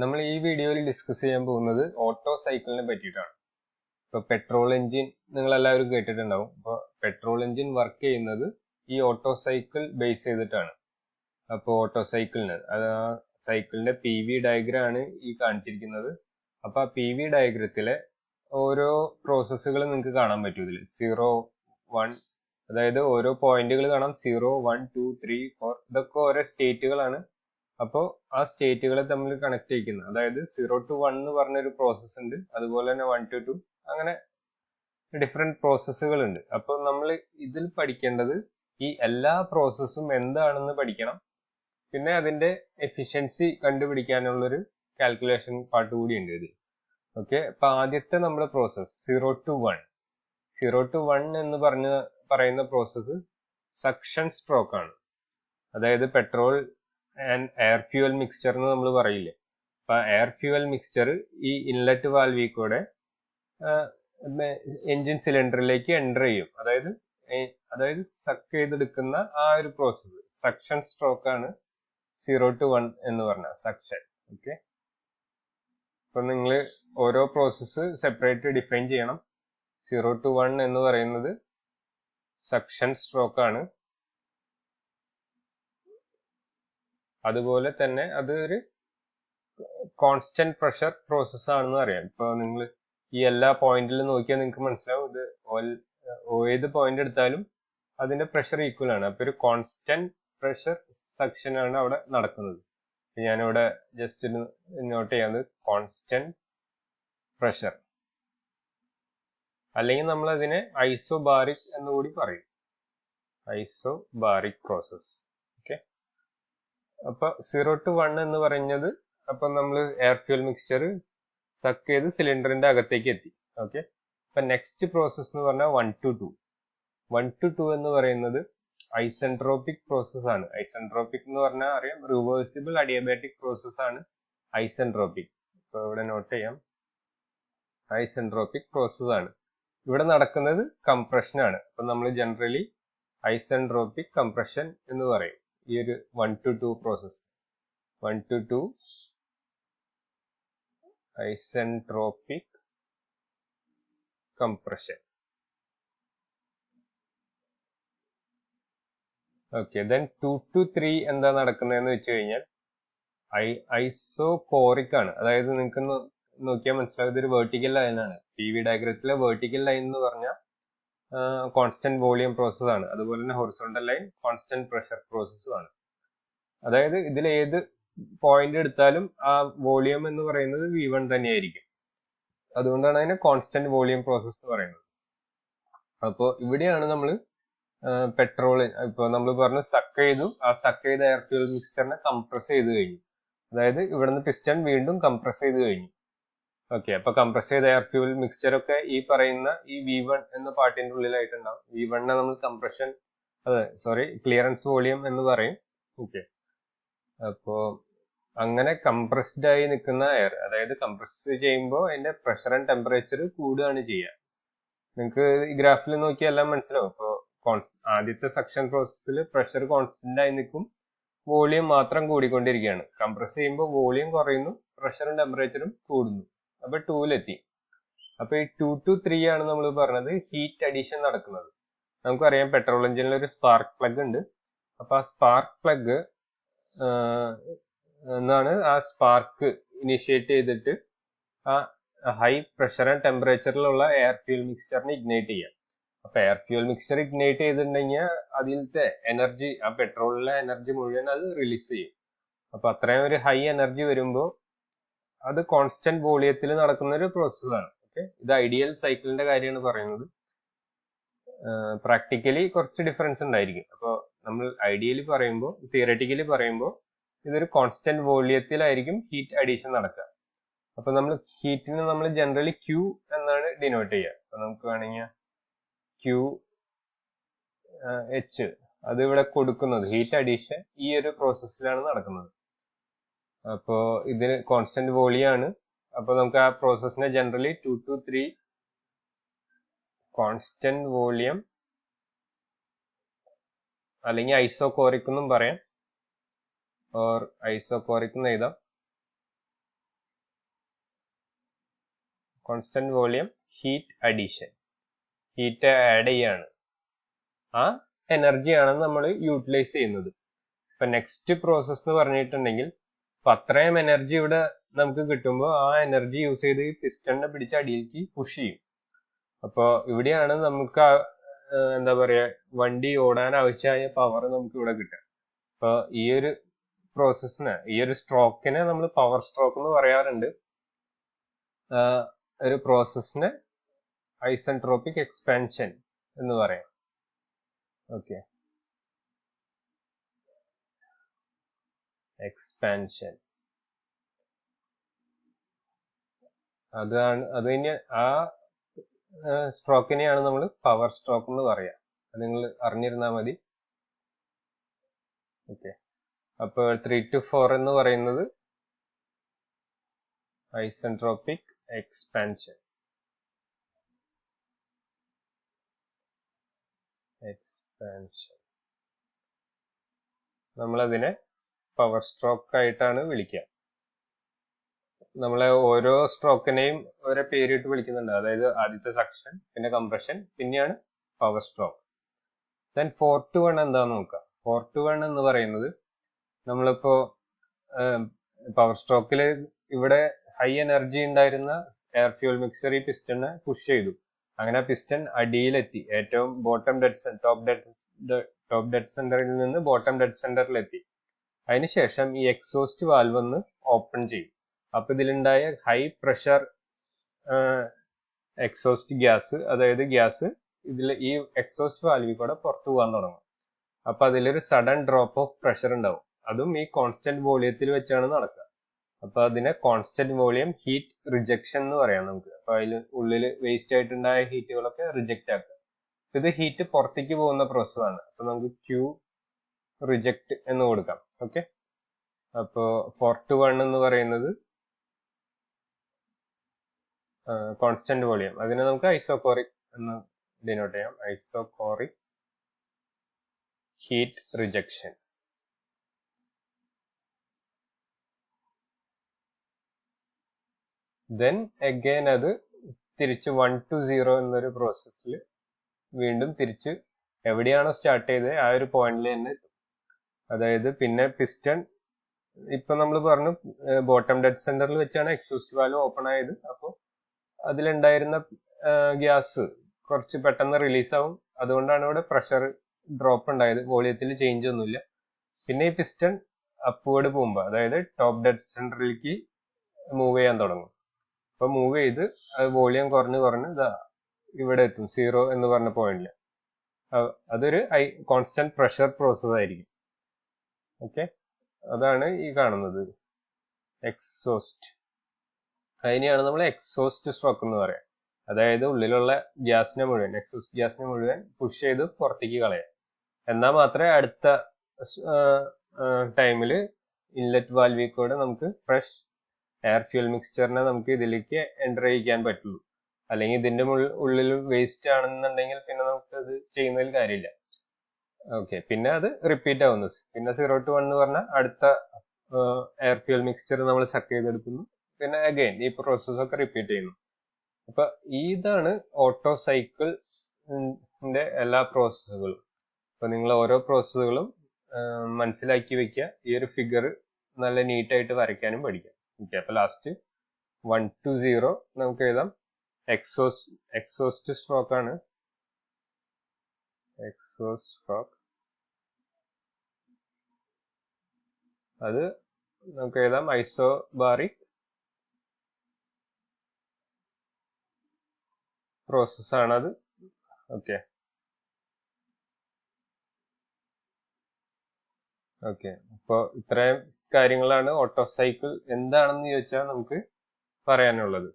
നമ്മൾ ഈ വീഡിയോയിൽ ഡിസ്കസ് ചെയ്യാൻ പോകുന്നത് ഓട്ടോ സൈക്കിളിനെ പറ്റിയിട്ടാണ്. ഇപ്പോൾ പെട്രോൾ എഞ്ചിൻ നിങ്ങൾ എല്ലാവരും കേട്ടിട്ടുണ്ടാവും. അപ്പോൾ പെട്രോൾ എഞ്ചിൻ വർക്ക് ചെയ്യുന്നത് ഈ ഓട്ടോ സൈക്കിൾ ബേസ് ചെയ്തിട്ടാണ്. അപ്പോൾ ഓട്ടോ സൈക്കിളിന് സൈക്കിളിന്റെ PV ഡയഗ്രാം ആണ് ഈ കാണിച്ചിരിക്കുന്നത്. അപ്പോൾ ആ PV ഡയഗ്രത്തിലെ ഓരോ പ്രോസസ്സുകൾ നിങ്ങൾക്ക് കാണാൻ പറ്റും ഇതിൽ 0, 1, അതായത് ഓരോ പോയിന്റുകൾ കാണാം. 0, 1, 2, 3, 4 ഇതൊക്കെ ഓരോ സ്റ്റേറ്റുകളാണ്. അപ്പോൾ ആ സ്റ്റേറ്റുകളെ തമ്മിൽ കണക്ട് ചെയ്യിക്കുന്നത്, അതായത് 0 to 1 എന്ന് പറഞ്ഞൊരു പ്രോസസ്സ് ഉണ്ട്, അതുപോലെ തന്നെ 1 to 2, അങ്ങനെ ഡിഫറെന്റ് പ്രോസസ്സുകൾ ഉണ്ട്. അപ്പോൾ നമ്മൾ ഇതിൽ പഠിക്കേണ്ടത് ഈ എല്ലാ പ്രോസസ്സും എന്താണെന്ന് പഠിക്കണം. പിന്നെ അതിന്റെ എഫിഷ്യൻസി കണ്ടുപിടിക്കാനുള്ളൊരു കാൽക്കുലേഷൻ പാർട്ട് കൂടി ഉണ്ട് ഇതിൽ. ഓക്കെ, അപ്പൊ ആദ്യത്തെ നമ്മുടെ പ്രോസസ് 0 to 1 എന്ന് പറയുന്ന പ്രോസസ്സ് സക്ഷൻ സ്ട്രോക്ക് ആണ്. അതായത് petrol and air fuel mixture എന്ന് നമ്മൾ പറയില്ലേ, അപ്പൊ എയർ ഫ്യൂവൽ മിക്സ്ചർ ഈ ഇൻലെറ്റ് വാൽവിൽ കൂടെ എൻജിൻ സിലിണ്ടറിലേക്ക് എൻ്റർ ചെയ്യും. അതായത് സക്ക് ചെയ്തെടുക്കുന്ന ആ ഒരു പ്രോസസ്സ് സക്ഷൻ സ്ട്രോക്ക് ആണ് 0 to 1 എന്ന് പറഞ്ഞ സക്ഷൻ. ഓക്കെ, അപ്പൊ നിങ്ങൾ ഓരോ പ്രോസസ്സ് സെപ്പറേറ്റ് ഡിഫൈൻ ചെയ്യണം. 0 to 1 എന്ന് പറയുന്നത് സക്ഷൻ സ്ട്രോക്ക് ആണ്. അതുപോലെ തന്നെ അത് ഒരു കോൺസ്റ്റന്റ് പ്രഷർ പ്രോസസ് ആണെന്ന് അറിയാം. ഇപ്പൊ നിങ്ങൾ ഈ എല്ലാ പോയിന്റിലും നോക്കിയാൽ നിങ്ങൾക്ക് മനസ്സിലാവും, ഇത് ഏത് പോയിന്റ് എടുത്താലും അതിന്റെ പ്രഷർ ഈക്വൽ ആണ്. അപ്പൊ ഒരു കോൺസ്റ്റന്റ് പ്രഷർ സക്ഷൻ ആണ് അവിടെ നടക്കുന്നത്. ഞാനിവിടെ ജസ്റ്റ് നോട്ട് ചെയ്യാത് കോൺസ്റ്റന്റ് പ്രഷർ, അല്ലെങ്കിൽ നമ്മൾ അതിനെ ഐസോബാറിക് എന്ന് കൂടി പറയും, ഐസോബാറിക് പ്രോസസ്. ഓക്കെ, അപ്പൊ 0 to 1 എന്ന് പറയുന്നത്, അപ്പൊ നമ്മൾ എയർ ഫ്യൂൽ മിക്സ്ചർ സക്ക് ചെയ്ത് സിലിണ്ടറിന്റെ അകത്തേക്ക് എത്തി. ഓക്കെ, അപ്പൊ നെക്സ്റ്റ് പ്രോസസ് എന്ന് പറഞ്ഞാൽ 1 to 2 എന്ന് പറയുന്നത് ഐസെൻട്രോപിക് പ്രോസസ് ആണ്. ഐസെൻട്രോപിക് എന്ന് പറഞ്ഞാൽ അറിയാം, റിവേഴ്സിബിൾ അഡിയബാറ്റിക് പ്രോസസ് ആണ് ഐസെൻട്രോപിക്. ഇപ്പൊ ഇവിടെ നോട്ട് ചെയ്യാം, ഐസെൻട്രോപിക് പ്രോസസ് ആണ്. ഇവിടെ നടക്കുന്നത് കംപ്രഷൻ ആണ്. അപ്പൊ നമ്മൾ ജനറലി ഐസെൻട്രോപിക് കംപ്രഷൻ എന്ന് പറയും ഈ ഒരു 1 to 2 process. 1 to 2 isentropic compression. Okay, then 2 to 3 എന്താ നടക്കുന്നതെന്ന് വെച്ച് കഴിഞ്ഞാൽ ഐസോകോറിക് ആണ്. അതായത് നിങ്ങൾക്ക് നോക്കിയാൽ മനസ്സിലാവും, ഇതൊരു വെർട്ടിക്കൽ ലൈൻ ആണ്. PV ഡയഗ്രത്തിലെ വെർട്ടിക്കൽ ലൈൻ എന്ന് പറഞ്ഞാൽ കോൺസ്റ്റന്റ് വോളിയം പ്രോസസ് ആണ്. അതുപോലെ തന്നെ ഹൊറിസോണ്ടൽ ലൈൻ കോൺസ്റ്റന്റ് പ്രഷർ പ്രോസസ്സും ആണ്. അതായത് ഇതിൽ ഏത് പോയിന്റ് എടുത്താലും ആ വോളിയം എന്ന് പറയുന്നത് V1 തന്നെയായിരിക്കും. അതുകൊണ്ടാണ് അതിനെ കോൺസ്റ്റന്റ് വോളിയം പ്രോസസ് എന്ന് പറയുന്നത്. അപ്പോൾ ഇവിടെയാണ് നമ്മൾ പെട്രോൾ, ഇപ്പൊ നമ്മൾ പറഞ്ഞു സക്ക് ചെയ്തു, ആ സക്ക് ചെയ്ത എയർ ഫ്യൂൽ മിക്സ്ചറിനെ കംപ്രസ് ചെയ്ത് കഴിഞ്ഞു. അതായത് ഇവിടുന്ന് പിസ്റ്റൺ വീണ്ടും കംപ്രസ് ചെയ്ത് കഴിഞ്ഞു. ഓക്കെ, അപ്പൊ കംപ്രസ് ചെയ്ത എയർ ഫ്യൂൽ മിക്സ്ചർ ഒക്കെ ഈ പറയുന്ന ഈ V1 എന്ന പാർട്ടിന്റെ ഉള്ളിലായിട്ടുണ്ടാവും. V1 നമ്മൾ കംപ്രഷൻ, ക്ലിയറൻസ് വോളിയം എന്ന് പറയും. ഓക്കെ, അപ്പോ അങ്ങനെ കംപ്രസ്ഡ് ആയി നിൽക്കുന്ന എയർ, അതായത് കംപ്രസ് ചെയ്യുമ്പോൾ അതിന്റെ പ്രഷർ ആൻഡ് ടെമ്പറേച്ചർ കൂടുകയാണ് ചെയ്യുക. നിങ്ങൾക്ക് ഈ ഗ്രാഫിൽ നോക്കിയാൽ എല്ലാം മനസ്സിലാവും. ഇപ്പോൾ ആദ്യത്തെ സക്ഷൻ പ്രോസസ്സിൽ പ്രഷർ കോൺസ്റ്റന്റ് ആയി നിൽക്കും, വോളിയം മാത്രം കൂടിക്കൊണ്ടിരിക്കുകയാണ്. കംപ്രസ് ചെയ്യുമ്പോൾ വോളിയം കുറയുന്നു, പ്രഷറും ടെമ്പറേച്ചറും കൂടുന്നു. അപ്പൊ 2-ലെത്തി. അപ്പൊ ഈ 2 to 3 ആണ് നമ്മൾ പറഞ്ഞത് ഹീറ്റ് അഡീഷൻ നടക്കുന്നത്. നമുക്കറിയാം പെട്രോൾ എഞ്ചിനിൽ ഒരു സ്പാർക്ക് പ്ലഗ് ഉണ്ട്. അപ്പൊ ആ സ്പാർക്ക് പ്ലഗ് എന്നാണ് ആ സ്പാർക്ക് ഇനിഷ്യേറ്റ് ചെയ്തിട്ട് ആ ഹൈ പ്രഷർ ആൻഡ് ടെമ്പറേച്ചറിലുള്ള എയർ ഫ്യൂൽ മിക്സ്ചറിനെ ഇഗ്നൈറ്റ് ചെയ്യാം. അപ്പൊ എയർ ഫ്യൂൽ മിക്സ്ചർ ഇഗ്നൈറ്റ് ചെയ്തിട്ടുണ്ടെങ്കിൽ അതിലത്തെ എനർജി, ആ പെട്രോളിലെ എനർജി മുഴുവൻ അത് റിലീസ് ചെയ്യും. അപ്പൊ അത്രയും ഒരു ഹൈ എനർജി വരുമ്പോൾ അത് കോൺസ്റ്റന്റ് വോളിയത്തിൽ നടക്കുന്ന ഒരു പ്രോസസ്സാണ്. ഓക്കെ, ഇത് ഐഡിയൽ സൈക്കിളിന്റെ കാര്യമാണ് പറയുന്നത്. പ്രാക്ടിക്കലി കുറച്ച് ഡിഫറൻസ് ഉണ്ടായിരിക്കും. അപ്പോൾ നമ്മൾ ഐഡിയലി പറയുമ്പോൾ, തിയററ്റിക്കലി പറയുമ്പോൾ ഇതൊരു കോൺസ്റ്റന്റ് വോളിയത്തിലായിരിക്കും ഹീറ്റ് അഡീഷൻ നടക്കുക. അപ്പൊ നമ്മൾ ഹീറ്റിന് നമ്മൾ ജനറലി Q എന്നാണ് ഡിനോട്ട് ചെയ്യുക. അപ്പൊ നമുക്ക് വേണമെങ്കിൽ QH അത് ഇവിടെ കൊടുക്കുന്നത് ഹീറ്റ് അഡീഷൻ ഈ ഒരു പ്രോസസ്സിലാണ് നടക്കുന്നത്. അപ്പോ ഇതിന് കോൺസ്റ്റന്റ് വോളിയം ആണ്. അപ്പൊ നമുക്ക് ആ പ്രോസസ്സിനെ ജനറലി 2 to 3 കോൺസ്റ്റന്റ് വോളിയം അല്ലെങ്കിൽ ഐസോകോറിക് എന്നും പറയാം, ഓർ ഐസോകോറിക് എന്ന് എഴുതാം. Constant volume heat addition, heat add ചെയ്യാണ്, ആ എനർജിയാണ് നമ്മൾ യൂട്ടിലൈസ് ചെയ്യുന്നത്. ഇപ്പൊ നെക്സ്റ്റ് പ്രോസസ് എന്ന് പറഞ്ഞിട്ടുണ്ടെങ്കിൽ അപ്പൊ അത്രയും എനർജി ഇവിടെ നമുക്ക് കിട്ടുമ്പോൾ ആ എനർജി യൂസ് ചെയ്ത് പിസ്റ്റണിനെ പിടിച്ച് അടിയിലേക്ക് പുഷ് ചെയ്യും. അപ്പോൾ ഇവിടെയാണ് നമുക്ക് എന്താ പറയാ വണ്ടി ഓടാൻ ആവശ്യമായ പവർ നമുക്ക് ഇവിടെ കിട്ടുക. അപ്പൊ ഈ ഒരു പ്രോസസ്സിന്, ഈ ഒരു സ്ട്രോക്കിനെ നമ്മൾ പവർ സ്ട്രോക്ക് എന്ന് പറയാറുണ്ട്. ഒരു പ്രോസസ്സിന് ഐസെൻട്രോപിക് എക്സ്പാൻഷൻ എന്ന് പറയാം. ഓക്കെ, എക്സ്പാൻഷൻ അത് കഴിഞ്ഞ് ആ സ്ട്രോക്കിനെയാണ് നമ്മൾ പവർ സ്ട്രോക്ക് എന്ന് പറയാ. അത് നിങ്ങൾ അറിഞ്ഞിരുന്നാൽ മതി. ഓക്കെ, അപ്പോൾ 3 to 4 എന്ന് പറയുന്നത് ഐസെൻട്രോപിക് എക്സ്പാൻഷൻ. നമ്മളതിനെ പവർ സ്ട്രോക്ക് ആയിട്ടാണ് വിളിക്കുക. നമ്മളെ ഓരോ സ്ട്രോക്കിനെയും ഓരോ പേരിട്ട് വിളിക്കുന്നുണ്ട്. അതായത് ആദ്യത്തെ സക്ഷൻ, പിന്നെ കംപ്രഷൻ, പിന്നെയാണ് പവർ സ്ട്രോക്ക്. ദെൻ 4 to 1 എന്താന്ന് നോക്കാം. 4 to 1 എന്ന് പറയുന്നത് നമ്മളിപ്പോ പവർ സ്ട്രോക്കിൽ ഇവിടെ ഹൈ എനർജി ഉണ്ടായിരുന്ന എയർ ഫ്യൂൽ മിക്സർ ഈ പിസ്റ്റണിനെ പുഷ് ചെയ്തു. അങ്ങനെ പിസ്റ്റൺ അടിയിലെത്തി, ഏറ്റവും ടോപ്പ് ഡെഡ് സെന്ററിൽ നിന്ന് ബോട്ടം ഡെഡ് സെന്ററിലെത്തി. അതിനുശേഷം ഈ എക്സോസ്റ്റ് വാൽവ് ഒന്ന് ഓപ്പൺ ചെയ്യും. അപ്പൊ ഇതിലുണ്ടായ ഹൈ പ്രഷർ എക്സോസ്റ്റ് ഗ്യാസ്, അതായത് ഗ്യാസ് ഇതിൽ ഈ എക്സോസ്റ്റ് വാൽവിൽ കൂടെ പുറത്തു പോകാൻ തുടങ്ങും. അപ്പൊ അതിലൊരു സഡൻ ഡ്രോപ്പ് ഓഫ് പ്രഷർ ഉണ്ടാവും. അതും ഈ കോൺസ്റ്റന്റ് വോളിയത്തിൽ വെച്ചാണ് നടക്കുക. അപ്പൊ അതിനെ കോൺസ്റ്റന്റ് വോളിയം ഹീറ്റ് റിജക്ഷൻ എന്ന് പറയാം നമുക്ക്. അപ്പൊ അതിൽ ഉള്ളിൽ വേസ്റ്റ് ആയിട്ടുണ്ടായ ഹീറ്റുകളൊക്കെ റിജക്റ്റ് ആക്കുക. ഇത് ഹീറ്റ് പുറത്തേക്ക് പോകുന്ന പ്രോസസ് ആണ്. അപ്പൊ നമുക്ക് ക്യൂ റിജക്ട് എന്ന് കൊടുക്കാം. ഓക്കെ, അപ്പോ 4 to 1 എന്ന് പറയുന്നത് കോൺസ്റ്റന്റ് വോളിയം, അതിനെ നമുക്ക് ഐസോകോറിക് എന്ന് ഡിനോട്ട് ചെയ്യാം. Isochoric heat rejection. Then again അത് തിരിച്ച് 1 to 0 എന്നൊരു പ്രോസസ്സിൽ വീണ്ടും തിരിച്ച് എവിടെയാണോ സ്റ്റാർട്ട് ചെയ്തത് ആ ഒരു പോയിന്റിൽ തന്നെ എത്തും. അതായത് പിന്നെ പിസ്റ്റൺ ഇപ്പൊ നമ്മൾ പറഞ്ഞു ബോട്ടം ഡെഡ് സെന്ററിൽ വെച്ചാണ് എക്സോസ്റ്റ് വാൽവ് ഓപ്പൺ ആയത്. അപ്പോൾ അതിലുണ്ടായിരുന്ന ഗ്യാസ് കുറച്ച് പെട്ടെന്ന് റിലീസ് ആവും. അതുകൊണ്ടാണ് ഇവിടെ പ്രഷർ ഡ്രോപ്പ് ഉണ്ടായത്. വോളിയത്തിൽ ചേഞ്ച് ഒന്നുമില്ല. പിന്നെ ഈ പിസ്റ്റൺ അപ്വേർഡ് പോകുമ്പോൾ, അതായത് ടോപ്പ് ഡെഡ് സെന്ററിലേക്ക് മൂവ് ചെയ്യാൻ തുടങ്ങും. അപ്പൊ മൂവ് ചെയ്ത് അത് വോളിയം കുറഞ്ഞ് ഇതാ ഇവിടെ എത്തും 0 എന്ന് പറഞ്ഞ പോയിന്റിൽ. അതൊരു കോൺസ്റ്റന്റ് പ്രഷർ പ്രോസസ് ആയിരിക്കും. ഓക്കെ, അതാണ് ഈ കാണുന്നത് എക്സോസ്റ്റ്. അതിനെയാണ് നമ്മൾ എക്സോസ്റ്റ് സ്ട്രോക്ക് എന്ന് പറയാം. അതായത് ഉള്ളിലുള്ള ഗ്യാസിനെ മുഴുവൻ, എക്സോസ്റ്റ് ഗ്യാസിനെ മുഴുവൻ പുഷ് ചെയ്ത് പുറത്തേക്ക് കളയാം. എന്നാൽ മാത്രമേ അടുത്ത ടൈമിൽ ഇൻലെറ്റ് വാൽവിൽ കൂടെ നമുക്ക് ഫ്രഷ് എയർ ഫ്യൂൽ മിക്സ്ചറിനെ നമുക്ക് ഇതിലേക്ക് എൻ്റർ ചെയ്യിക്കാൻ പറ്റുള്ളൂ. അല്ലെങ്കിൽ ഇതിന്റെ ഉള്ളിൽ വേസ്റ്റ് ആണെന്നുണ്ടെങ്കിൽ പിന്നെ നമുക്ക് അത് ചെയ്യുന്നതിൽ കാര്യമില്ല. ഓക്കെ, പിന്നെ അത് റിപ്പീറ്റ് ആവുന്നു. പിന്നെ 0 to 1 എന്ന് പറഞ്ഞാൽ അടുത്ത എയർ ഫ്യൂൽ മിക്സ്ചർ നമ്മൾ സക്ക് ചെയ്തെടുക്കുന്നു. പിന്നെ അഗൈൻ ഈ പ്രോസസ് ഒക്കെ റിപ്പീറ്റ് ചെയ്യുന്നു. അപ്പൊ ഇതാണ് ഓട്ടോ സൈക്കിളിന്റെ എല്ലാ പ്രോസസ്സുകളും. അപ്പൊ നിങ്ങൾ ഓരോ പ്രോസസ്സുകളും മനസ്സിലാക്കി വെക്കുക. ഈ ഒരു ഫിഗർ നല്ല നീറ്റായിട്ട് വരയ്ക്കാനും പഠിക്കാം. ഓക്കെ, അപ്പൊ ലാസ്റ്റ് 1 to 0 നമുക്ക് എഴുതാം. എക്സോസ്റ്റ് സ്ട്രോക്ക് ആണ്. എക്സോസ്റ്റ് സ്ട്രോക്ക് അത് നമുക്ക് എഴുതാം ഐസോബാറിക് പ്രോസസ് ആണത്. ഓക്കെ, അപ്പോൾ ഇത്രയും കാര്യങ്ങളാണ് ഓട്ടോ സൈക്കിൾ എന്താണെന്ന് ചോദിച്ചാൽ നമുക്ക് പറയാനുള്ളത്.